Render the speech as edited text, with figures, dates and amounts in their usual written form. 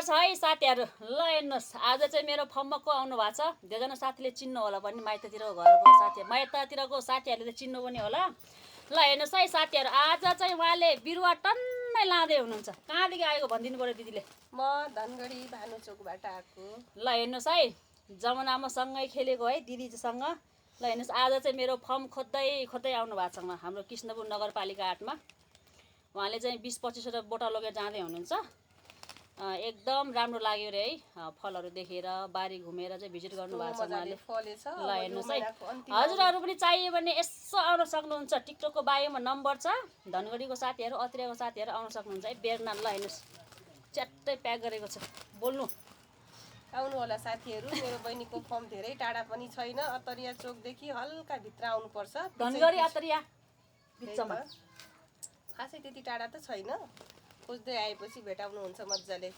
छ है साथीहरू। ल हेर्नुहोस्, आज चाहिँ मेरो फर्ममा को आउनु भएको छ, धेरैजना साथीले चिन्नु होला पनि, माइततिरको घरको साथी, माइततिरको साथीहरूले त चिन्नु पनि होला। ल हेर्नुहोस् है साथीहरू, आज चाहिँ उहाँले बिरुवा टन्नै लाँदै हुनुहुन्छ। कहाँदेखि आएको भनिदिनु पर्यो दिदीले? म धनगढी भानुचोकबाट आएको। ल हेर्नुहोस् है, जमुनामा सँगै खेलेको है दिदीसँग। ल हेर्नुहोस्, आज चाहिँ मेरो फर्म खोज्दै खोज्दै आउनु भएको छ हाम्रो कृष्णपुर नगरपालिका 8 मा। उहाँले चाहिँ 20-25वटा बोटा लगेर जाँदै हुनुहुन्छ। एकदम राम्रो लाग्यो रे है, फलहरू देखेर बारी घुमेर चाहिँ भिजिट गर्नु भएको छ उहाँले। ल हेर्नुहोस् है, हजुरहरू पनि चाहियो भने यसो आउन सक्नुहुन्छ। टिकटकको बायोमा नम्बर छ, धनगढीको साथीहरू अत्रेको साथीहरू आउन सक्नुहुन्छ है। बेर्ना ल हेर्नुहोस्, च्याट्टै प्याक गरेको छ। बोल्नु आउनु होला साथीहरू। मेरो बहिनीको फर्म धेरै टाढा पनि छैन, अतरिया चोकदेखि हल्का भित्र आउनुपर्छ। धनगढी अतरिया बिचमा, खासै त्यति टाढा त छैन। खोज्दै आएपछि भेटाउनुहुन्छ मजाले।